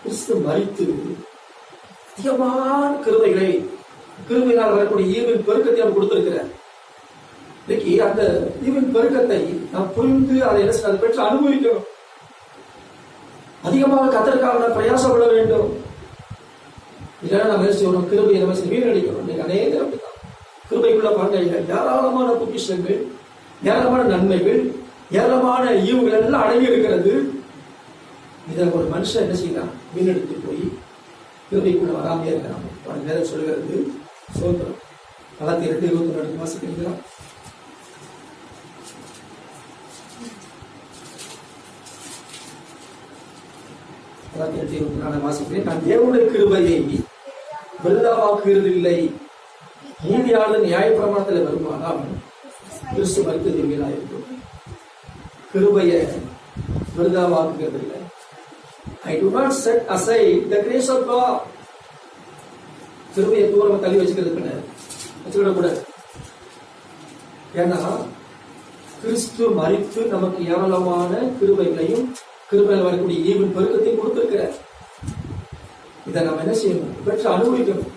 கிறிஸ்து மரித்து அதிகமான கிருபையினால் வரக்கூடிய ஈவின் பெருக்கத்தை அவர் கொடுத்திருக்கிறார். இன்னைக்கு அந்த ஈவின் பெருக்கத்தை நாம் புரிந்து அதை அதை பெற்று அனுபவிக்கணும். அதிகமாக கத்தற்காக நாம் பிரயாசப்பட வேண்டும். இல்லைன்னா நம்ம செய்யணும், கிருபையை நம்ம வீணடிக்கணும். இன்னைக்கு அநேக அப்படிதான் கிருபைக்குள்ள பாருங்க, ஏராளமான பொக்கிஷங்கள், ஏராளமான நன்மைகள், ஏராளமான ஈவுகள் எல்லாம் அடங்கி இருக்கிறது. இதை ஒரு மனுஷன் என்ன செய்யலாம், வீணெடுத்து போய் கிருபைக்குள்ள வராமையே இருக்கிறாங்க. நேரம் சொல்லுகிறது சோத்திரம். கலாத்தியர் 2:22 வாசிக்கிறீங்களா? கலாத்தியர் 2:24 வாசிக்கிறேன். நான் தேவனுடைய கிருபையை விருதாவாக்குகிறது இல்லை. நீதியாளர் நியாயப்பிரமாணத்தில் வருமானால் கிறிஸ்து மரித்ததில்லையா இருக்கும். கிருபையை விருதாவாக்குகிறது இல்லை. I do not set aside the grace of God. கிருபையை தூரமா தள்ளி வச்சுக்கிடக்கூடாது. ஏன்னா கிறிஸ்து மரித்து நமக்கு ஏராளமான கிருபைகளையும் கிருபையில் வரக்கூடிய ஈவின் பெருக்கத்தையும் கொடுத்திருக்கிறார். இதை நம்ம என்ன செய்யணும், பெற்று அனுபவிக்கணும்.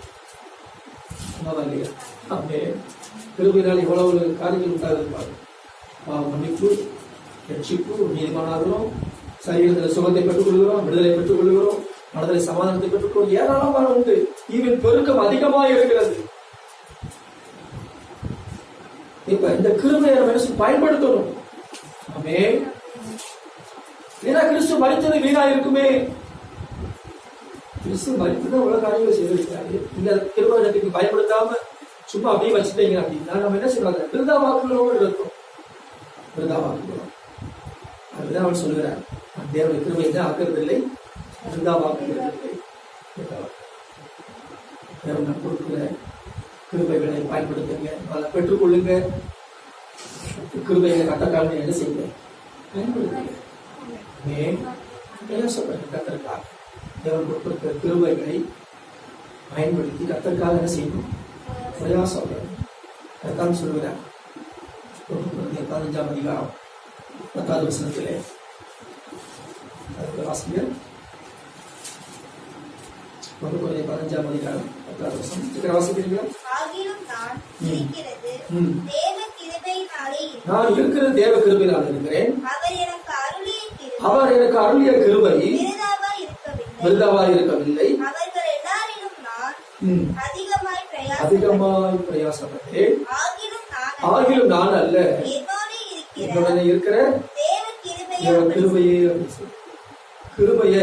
இல்லையா? அப்பே கிருபையினால் இவ்வளவு காரியங்கள் உண்டாயிருப்பாங்க. மன்னிப்பு, ரட்சிப்பு, நீதிமானாகிறோம், சரீரத்தில் சுகத்தை பெற்றுக் கொள்கிறோம், விடுதலை பெற்றுக் கொள்கிறோம், மனதில் சமாதானத்தை பெற்றுக்கொள்வோம். ஏராளமான உண்டு. ஈவின் பெருக்கம் அதிகமாக இருக்கிறது. இப்ப இந்த கிருபையை நம்ம பயன்படுத்தணும். ஆமென். ஏன்னா கிறிஸ்து மரித்தது வீணா இருக்குமே. கிறிஸ்து மரித்ததான் உலக காரியங்களை செய்திருக்கிறாரு. இந்த கிருபைக்கு பயன்படுத்தாம சும்மா அப்படியே வச்சுட்டீங்க அப்படின்னா நம்ம என்ன சொல்றாங்க, விருதா வாக்குகளோடு இருக்கும். விருதா வாக்குகிறோம். அதுதான் அவன் சொல்லுகிறார், தேவனுடைய கிருபை தான் ஆக்குறது இல்லை, விருதா வாக்குகிறது இல்லை. தேவன் கொடுக்கிற கிருபைகளை பயன்படுத்துங்க, அதை பெற்றுக்கொள்ளுங்க. கிருபையை கட்டக்காலம் என்ன செய்யுங்க, பயன்படுத்துங்க. கத்தற்காக தேவன் கொடுத்திருக்கிற கிருபைகளை பயன்படுத்தி கத்தற்காக என்ன செய்யணும், பிரயாசம். அதான் சொல்லுகிறார் 15ஆம் அதிகாரம் 10வது வசனத்திலே. ஆசிரியர் 15ஆம் அதிகாரம் 10வது வசனம் வாசிக்கிறீங்களா? நான் இருக்கிறது தேவ கிருபையினால் இருக்கிறேன். அவர் எனக்கு அருளிய கிருபை விருதாவாய் இருக்கவில்லை. அதிகமாய் பிரயாசப்பட்டேன். ஆகிலும் நான் அல்ல, என்னுடனே இருக்கிற தேவ கிருபையே. கிருபையை